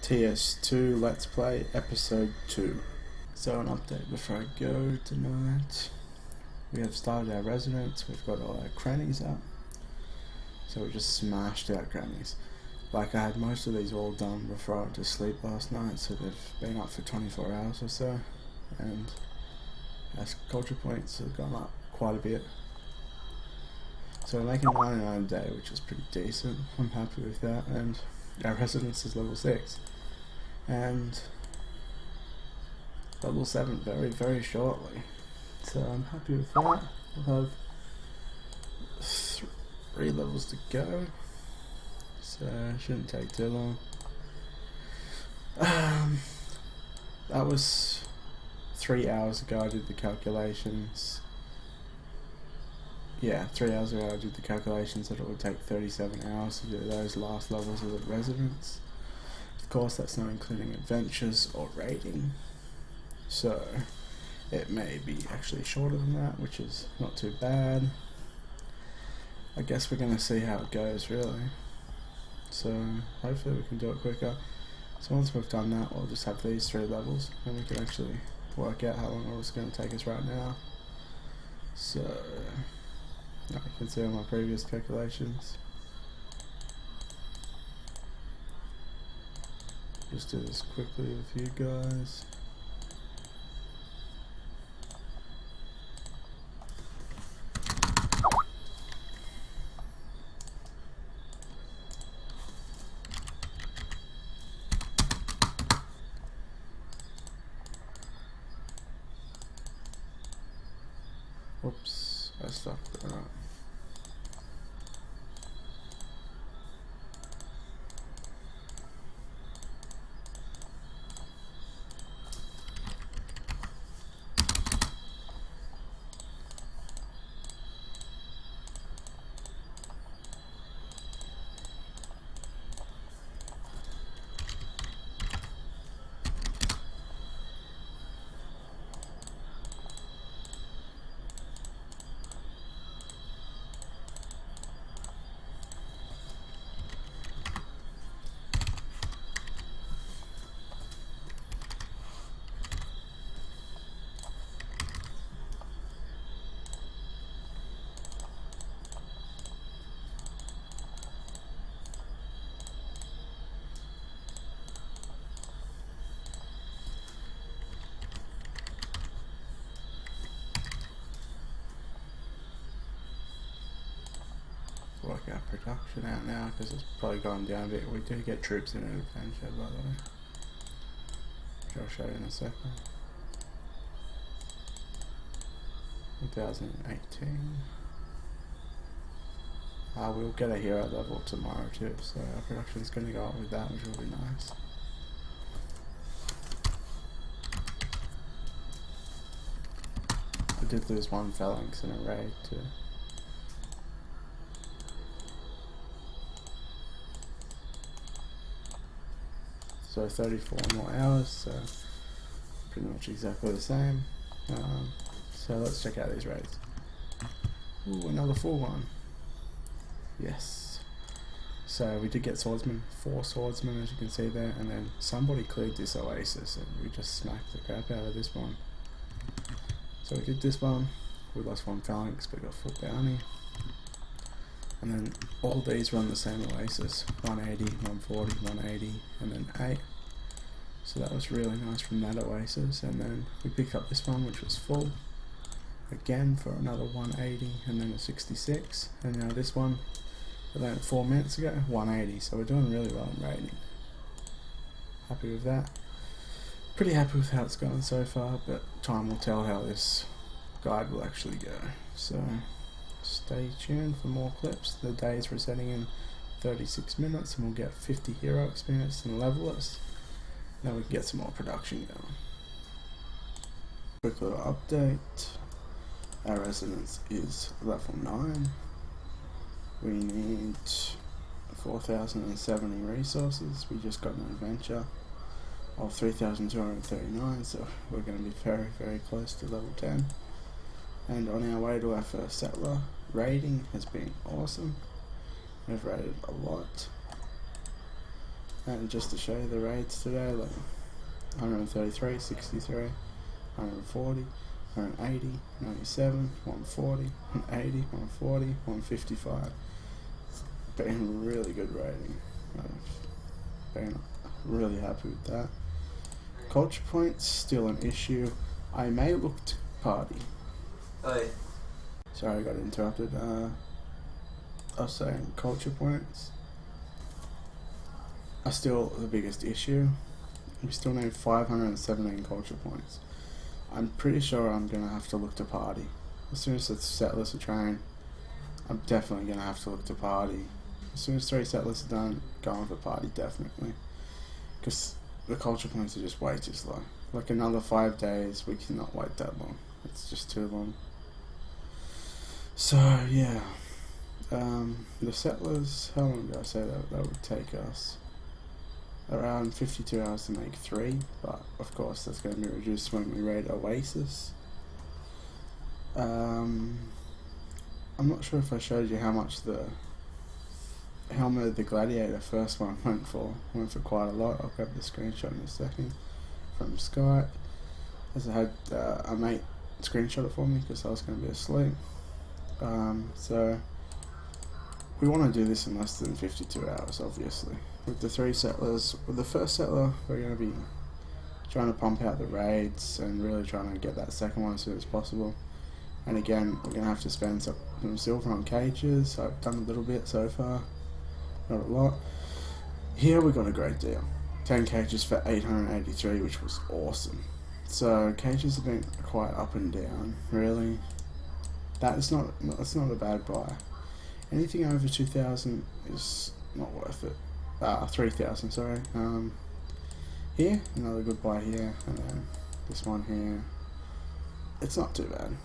TS2 Let's Play Episode 2. So an update before I go tonight. We have started our residence, we've got all our crannies up. So we just smashed our crannies. Like, I had most of these all done before I went to sleep last night, so they've been up for 24 hours or so. And our culture points have gone up quite a bit. So we're making 99 a day, which is pretty decent. I'm happy with that. And our residence is level 6. And level 7 very, very shortly. So I'm happy with that. We'll have 3 levels to go. So it shouldn't take too long. That was 3 hours ago I did the calculations. Yeah, 3 hours ago I did the calculations that it would take 37 hours to do those last levels of the residence. Of course, that's not including adventures or raiding, so it may be actually shorter than that, which is not too bad. I guess we're going to see how it goes, really. So hopefully we can do it quicker. So once we've done that, we'll just have these 3 levels, and we can actually work out how long it's going to take us right now. So I can see on my previous calculations. Just do this quickly with you guys. Whoops, I stopped that. Work our production out now because it's probably gone down a bit. We do get troops in an adventure, by the way, which I'll show you in a second. 2018. We'll get a hero level tomorrow too, so our production's going to go up with that, which will be nice. I did lose 1 phalanx in a raid too. So 34 more hours, so pretty much exactly the same. So let's check out these raids. Ooh, another full one. Yes. So we did get swordsmen, 4 swordsmen as you can see there, and then somebody cleared this oasis and we just smacked the crap out of this one. So we did this one, we lost 1 phalanx but got full bounty. And then all these run the same oasis, 180, 140, 180, and then 8. So that was really nice from that oasis. And then we picked up this one, which was full, again for another 180, and then a 66. And now this one, we learned 4 minutes ago, 180. So we're doing really well in raiding. Happy with that. Pretty happy with how it's gone so far, but time will tell how this guide will actually go. So stay tuned for more clips. The day is resetting in 36 minutes and we'll get 50 hero experience and level us. Then we can get some more production going. Quick little update. Our residence is level 9. We need 4,070 resources. We just got an adventure of 3,239, so we're going to be very, very close to level 10. And on our way to our first settler. Raiding has been awesome. We've raided a lot. And just to show you the raids today, like 133, 63, 140, 180, 97, 140, 180, 140, 155. Been really good rating. Been really happy with that. Culture points still an issue. I may look to party. Oi. Sorry, I got interrupted. I was saying culture points are still the biggest issue. We still need 517 culture points. I'm pretty sure I'm gonna have to look to party. As soon as it's settlers are trained, I'm definitely gonna have to look to party. As soon as 3 settlers are done, going for party definitely. Because the culture points are just way too slow. Like another 5 days, we cannot wait that long. It's just too long. So yeah, the settlers, how long did I say that would take us? Around 52 hours to make 3, but of course that's going to be reduced when we raid Oasis. I'm not sure if I showed you how much the helmet of the Gladiator first one went for. Went for quite a lot. I'll grab the screenshot in a second from Skype, as I had a mate screenshot it for me because I was going to be asleep. So we want to do this in less than 52 hours, obviously. With the 3 settlers, with the first settler, we're going to be trying to pump out the raids and really trying to get that second one as soon as possible. And again, we're going to have to spend some silver on cages. I've done a little bit so far, not a lot. Here we got a great deal. 10 cages for 883, which was awesome. So cages have been quite up and down, really. That's not a bad buy. Anything over 2,000 is not worth it. 3,000, sorry. Here, another good buy here, and then this one here. It's not too bad.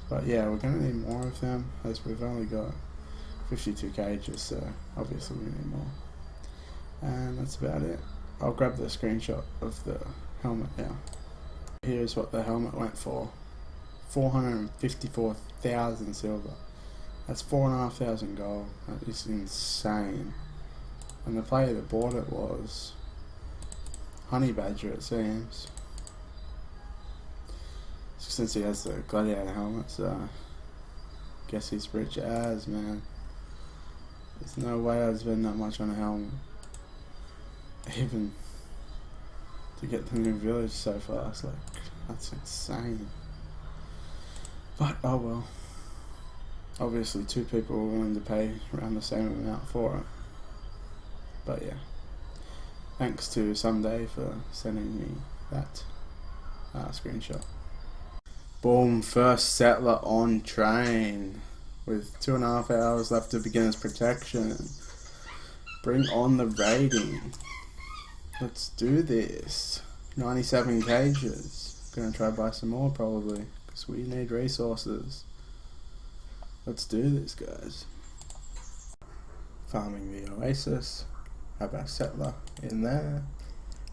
But yeah, we're going to need more of them, as we've only got 52 cages, so obviously we need more. And that's about it. I'll grab the screenshot of the helmet now. Here's what the helmet went for. 454,000 silver. That's 4,500 gold. That is insane. And the player that bought it was Honey Badger, it seems. Since he has the Gladiator helmet, so guess he's rich as, man. There's no way I'd spend that much on a helmet. Even to get the new village so fast, like, that's insane. But oh well. Obviously 2 people were willing to pay around the same amount for it. But yeah, thanks to Sunday for sending me that screenshot. Boom, first settler on train with 2.5 hours left to beginner's protection. Bring on the raiding. Let's do this. 97 cages. Gonna try to buy some more probably, because we need resources. Let's do this, guys. Farming the Oasis. Have our settler in there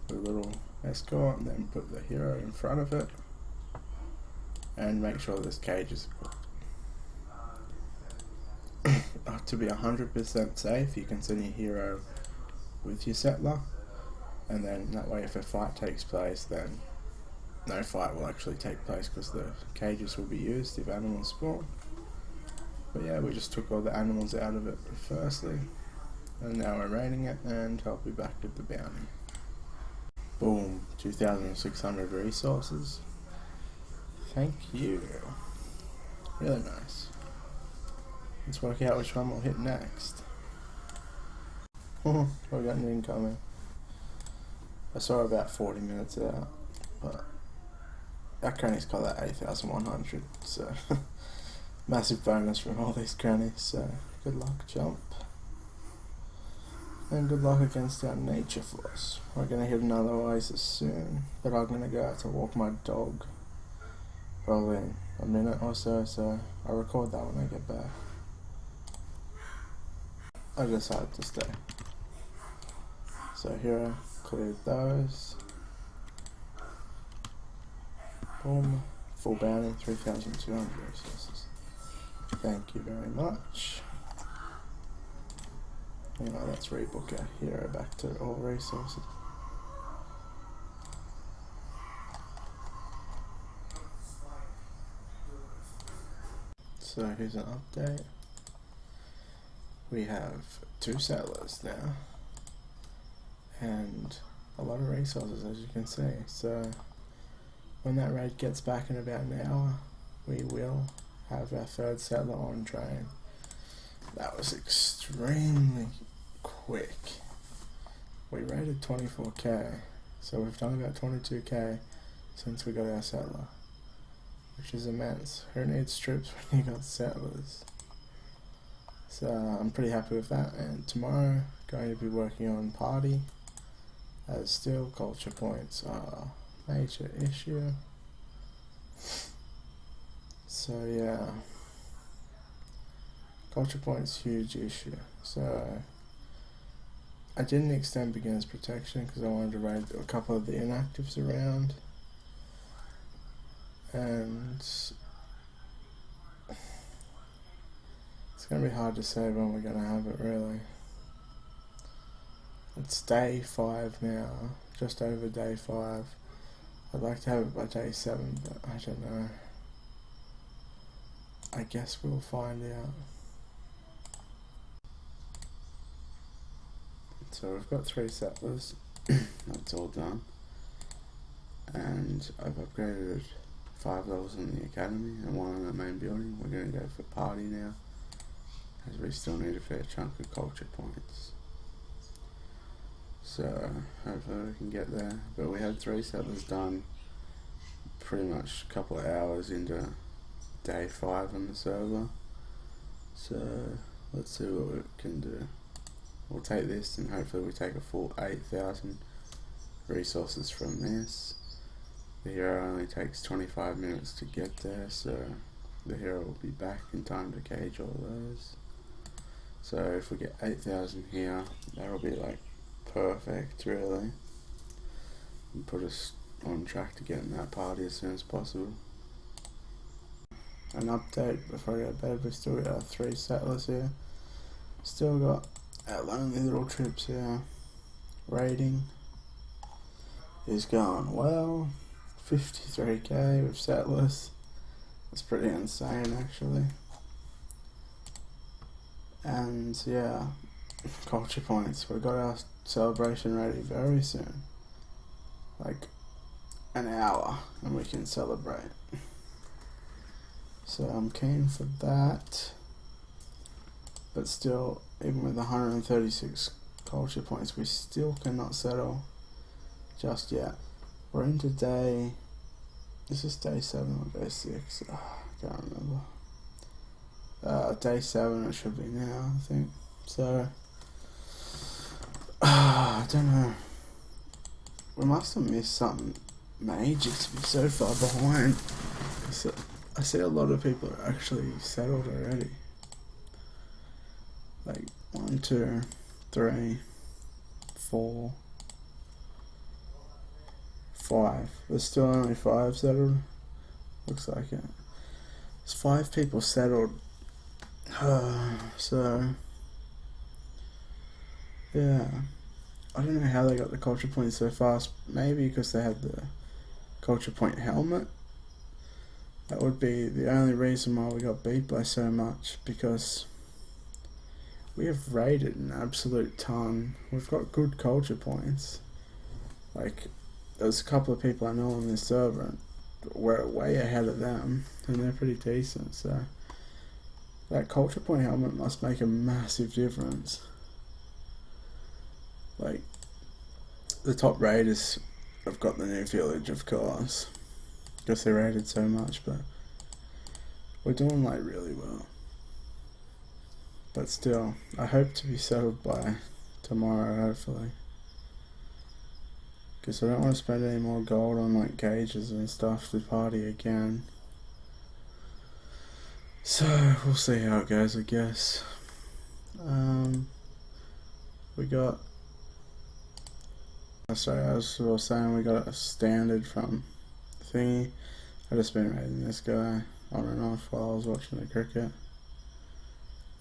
with a little escort, and then put the hero in front of it. And make sure this cage is equipped. To be 100% safe, you can send your hero with your settler, and then that way if a fight takes place, then no fight will actually take place because the cages will be used if animals spawn. But yeah, we just took all the animals out of it firstly, and now we're raiding it, and I'll be back with the bounty. Boom, 2,600 resources. Thank you. Really nice. Let's work out which one we'll hit next. We got an incoming. I saw about 40 minutes out, but our crannies got that 8,100, so massive bonus from all these crannies, so good luck, jump. And good luck against our nature force. We're going to hit another oasis soon, but I'm going to go out to walk my dog. Probably in a minute or so, so I'll record that when I get back. I decided to stay. So here I cleared those. Boom. Full bounty, 3,200 resources. Thank you very much. Anyway, let's rebook our hero back to all resources. So here's an update. We have 2 settlers now and a lot of resources, as you can see. So when that raid gets back in about an hour, we will have our 3rd settler on train. That was extremely quick. We raided 24k, so we've done about 22k since we got our settler, which is immense. Who needs troops when you got settlers? So I'm pretty happy with that, and tomorrow going to be working on party, as still culture points are a major issue. So yeah, culture points huge issue. So I didn't extend beginner's protection because I wanted to raid a couple of the inactives around, and it's going to be hard to say when we're going to have it, really. It's day 5 now, just over day 5. I'd like to have it by day 7, but I don't know. I guess we'll find out. So we've got 3 settlers, that's all done. And I've upgraded 5 levels in the academy and 1 in the main building. We're going to go for party now, as we still need a fair chunk of culture points. So hopefully we can get there. But we had 3 settlers done pretty much a couple of hours into day 5 on the server. So let's see what we can do. We'll take this and hopefully we take a full 8,000 resources from this. The hero only takes 25 minutes to get there, so the hero will be back in time to cage all those. So if we get 8,000 here, that'll be like perfect, really, and put us on track to getting that party as soon as possible. An update before I go to bed, we've still got our 3 settlers here. Still got our lonely little troops here. Raiding is going well. 53k with settlers. That's pretty insane, actually. And yeah, culture points. We've got our celebration ready very soon. Like an hour and we can celebrate. So I'm keen for that. But still, even with 136 culture points, we still cannot settle just yet. We're into day... Is this day 7 or day 6? Oh, I can't remember. Day 7 it should be now, I think. So... I don't know. We must have missed something major to be so far behind. So I see a lot of people are actually settled already. Like 1, 2, 3, 4, 5. There's still only 5 settled. Looks like it. There's 5 people settled. So yeah, I don't know how they got the culture points so fast. Maybe because they had the culture point helmet. That would be the only reason why we got beat by so much, because we have raided an absolute ton. We've got good culture points. Like, there's a couple of people I know on this server, and we're way ahead of them, and they're pretty decent, so that culture point helmet must make a massive difference. Like, the top raiders have got the new village, of course, because they raided so much, but we're doing like really well. But still, I hope to be settled by tomorrow, hopefully, because I don't want to spend any more gold on like cages and stuff to party again. So we'll see how it goes, I guess. We got... Sorry, I was saying we got a standard from thingy. I just been raiding this guy on and off while I was watching the cricket.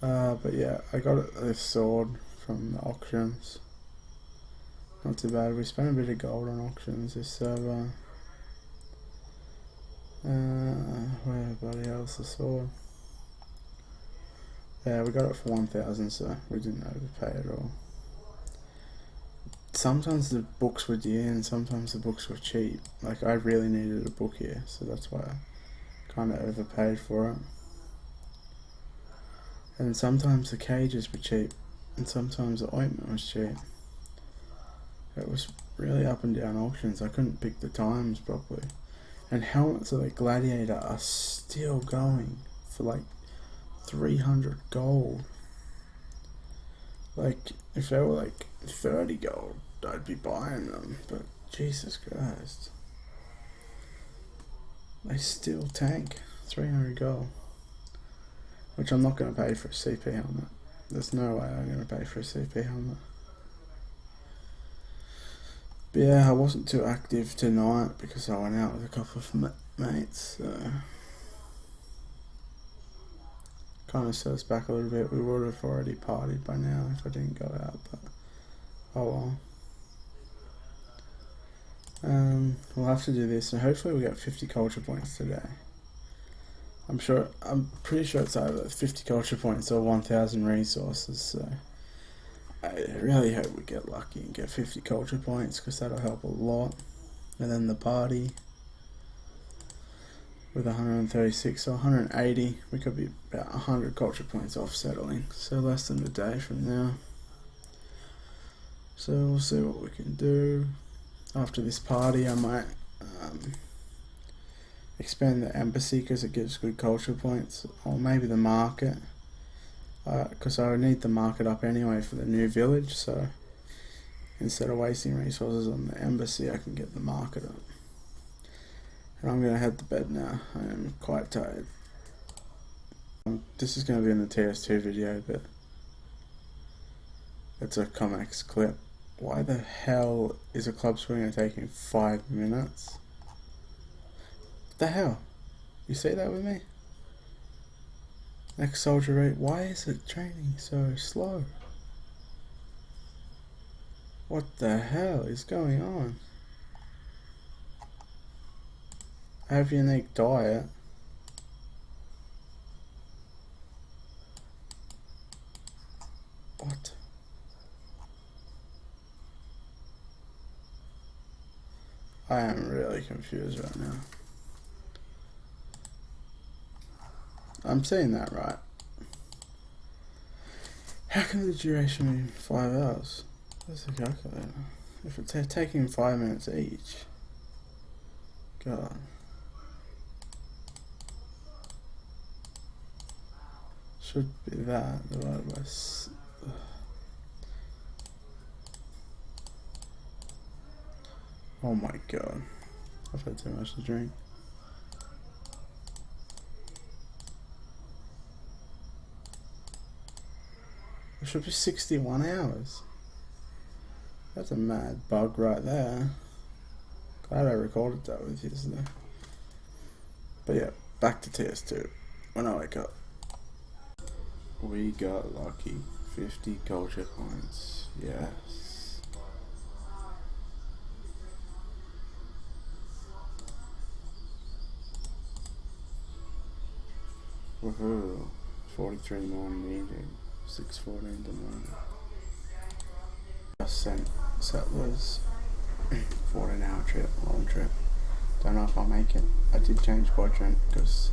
But yeah, I got this sword from the auctions. Not too bad. We spent a bit of gold on auctions this server. Where bloody hell's the sword? Yeah, we got it for 1,000, so we didn't overpay at all. Sometimes the books were dear and sometimes the books were cheap. Like, I really needed a book here, so that's why I kind of overpaid for it. And sometimes the cages were cheap and sometimes the ointment was cheap. It was really up and down auctions. I couldn't pick the times properly. And helmets of the Gladiator are still going for like 300 gold. Like, if they were like 30 gold, I'd be buying them, but Jesus Christ. They still tank 300 gold. Which I'm not going to pay for a CP helmet. There's no way I'm going to pay for a CP helmet. But yeah, I wasn't too active tonight because I went out with a couple of mates, so kind of set us back a little bit. We would have already partied by now if I didn't go out, but oh well. We'll have to do this, and hopefully we'll get 50 culture points today. I'm pretty sure it's either 50 culture points or 1,000 resources, so I really hope we get lucky and get 50 culture points, because that'll help a lot. And then the party with 136 or 180, we could be about 100 culture points off settling, so less than a day from now. So we'll see what we can do. After this party I might expand the embassy because it gives good culture points, or maybe the market, because I would need the market up anyway for the new village, so instead of wasting resources on the embassy I can get the market up. And I'm going to head to bed now. I am quite tired. This is going to be in the TS2 video, but it's a Comex clip. Why the hell is a club swinger taking 5 minutes? What the hell? You see that with me? Next soldier rate. Why is it training so slow? What the hell is going on? I have a unique diet. What? I am really confused right now. I'm saying that right. How can the duration be 5 hours? Where's the calculator? If it's taking 5 minutes each. God. Should be that divided by oh my god. I've had too much to drink. It should be 61 hours. That's a mad bug right there. Glad I recorded that with you today. But yeah, back to TS2 when I wake up. We got lucky. 50 culture points. Yes. Woohoo. 43 more needed. 614 tomorrow. Just sent settlers. 14-hour trip, long trip. Don't know if I'll make it. I did change quadrant because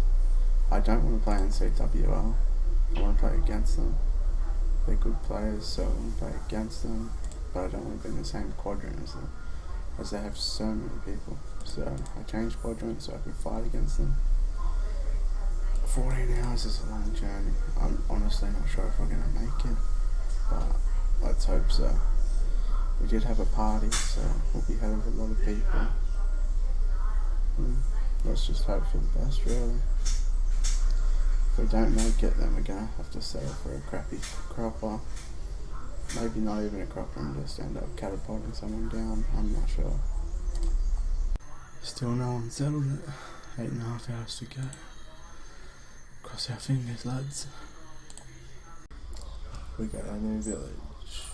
I don't want to play in CWL. I want to play against them. They're good players, so I want to play against them, but I don't want to be in the same quadrant as them, as they have so many people. So I changed quadrant so I can fight against them. 14 hours is a long journey. I'm honestly not sure if we're going to make it, but let's hope so. We did have a party, so we'll be ahead of a lot of people. Let's just hope for the best, really. If we don't make it, then we're going to have to settle for a crappy cropper. Maybe not even a cropper and just end up catapulting someone down. I'm not sure. Still no one settled it. 8.5 hours to go. Cross our fingers, lads. We got our new village.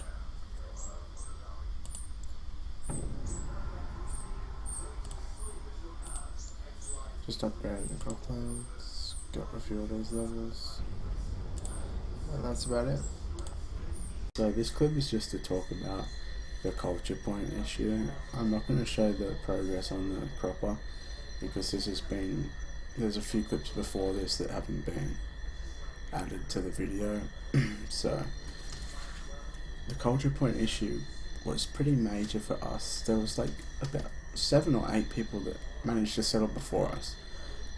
Just upgraded the cocktails, got a few of those levels, and that's about it. So this clip is just to talk about the culture point issue. I'm not going to show the progress on the proper because there's a few clips before this that haven't been added to the video. So the culture point issue was pretty major for us. There was like about 7 or 8 people that managed to settle before us.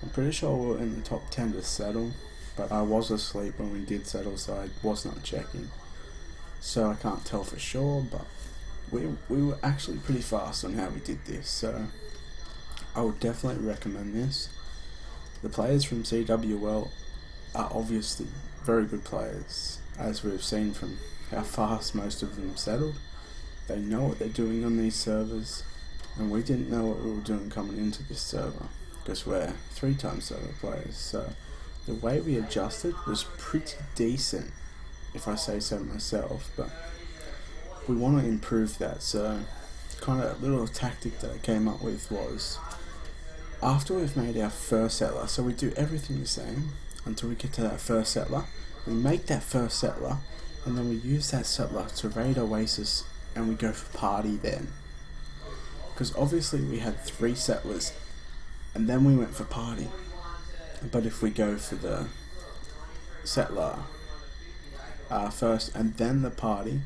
I'm pretty sure we were in the top 10 to settle, but I was asleep when we did settle, so I was not checking. So I can't tell for sure, but we were actually pretty fast on how we did this, so I would definitely recommend this. The players from CWL are obviously very good players, as we've seen from how fast most of them settled. They know what they're doing on these servers, and we didn't know what we were doing coming into this server, because we're 3-time server players, so the way we adjusted was pretty decent, if I say so myself, but we want to improve that. So kind of a little tactic that I came up with was, after we've made our first settler, so we do everything the same until we get to that first settler, we make that first settler, and then we use that settler to raid Oasis, and we go for party then. Because obviously we had 3 settlers, and then we went for party. But if we go for the settler first and then the party,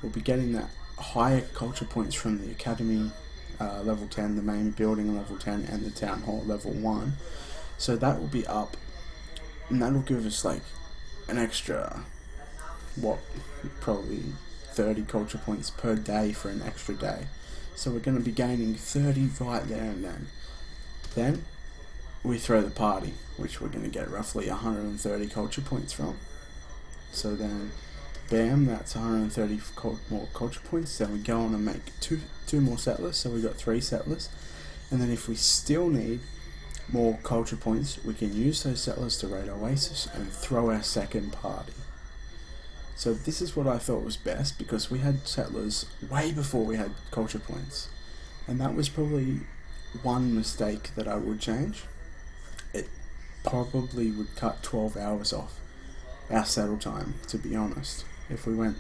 we'll be getting that higher culture points from the academy level 10, the main building level 10, and the town hall level 1. So that will be up, and that'll give us like an extra, probably 30 culture points per day for an extra day. So we're going to be gaining 30 right there and then. Then we throw the party, which we're going to get roughly 130 culture points from. So then, bam, that's 130 more culture points. Then we go on and make two more settlers, so we got 3 settlers. And then if we still need more culture points, we can use those settlers to raid Oasis and throw our second party. So this is what I thought was best, because we had settlers way before we had culture points, and that was probably one mistake that I would change. It probably would cut 12 hours off our settle time, to be honest, if we went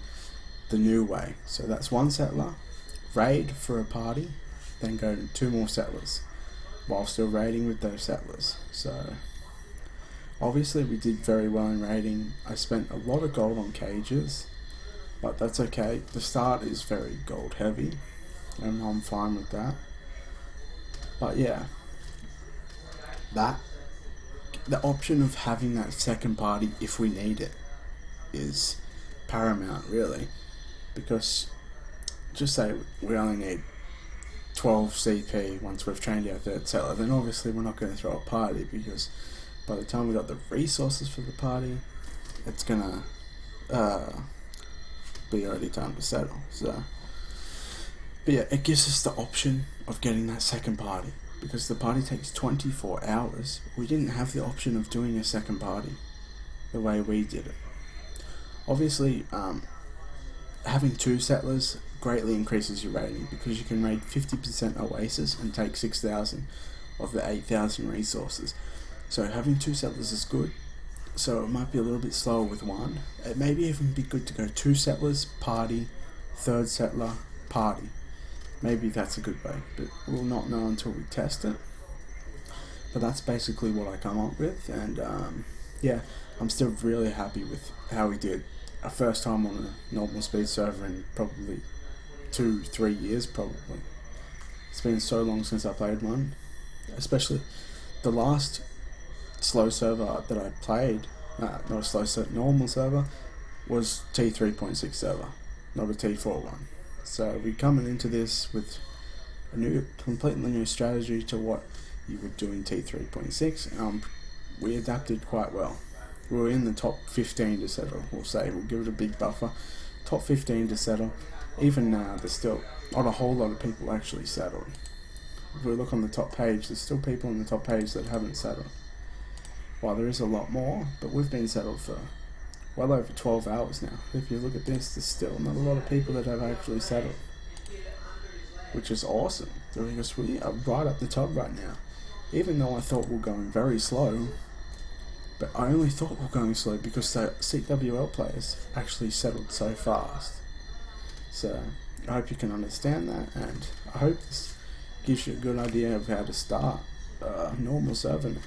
the new way. So that's 1 settler, raid for a party, then go to 2 more settlers while still raiding with those settlers. So obviously we did very well in raiding. I spent a lot of gold on cages, but that's okay. The start is very gold heavy, and I'm fine with that. But yeah, the option of having that second party if we need it is paramount, really, because just say we only need 12 CP once we've trained our 3rd settler, then obviously we're not going to throw a party, because by the time we got the resources for the party, it's gonna be already time to settle. So, but yeah, it gives us the option of getting that second party, because the party takes 24 hours. We didn't have the option of doing a second party the way we did it. Obviously, having 2 settlers greatly increases your rating, because you can raid 50% Oasis and take 6,000 of the 8,000 resources. So having 2 settlers is good. So it might be a little bit slower with 1. It may even be good to go 2 settlers, party, 3rd settler, party. Maybe that's a good way, but we'll not know until we test it. But that's basically what I come up with, and yeah, I'm still really happy with how we did. Our first time on a normal speed server in probably 2-3 years, probably. It's been so long since I played one, especially the last slow server that I played, not a slow server, normal server, was T3.6 server, not a T4 one. So we're coming into this with a completely new strategy to what you would do in T3.6, and we adapted quite well. We were in the top 15 to settle, we'll say, we'll give it a big buffer. Top 15 to settle. Even now, there's still not a whole lot of people actually settled. If we look on the top page, there's still people on the top page that haven't settled. Well, there is a lot more, but we've been settled for well over 12 hours now. If you look at this, there's still not a lot of people that have actually settled, which is awesome, because we are right up the top right now. even though I thought we were going very slow, but I only thought we were going slow because the CWL players actually settled so fast. So I hope you can understand that, and I hope this gives you a good idea of how to start a normal server now.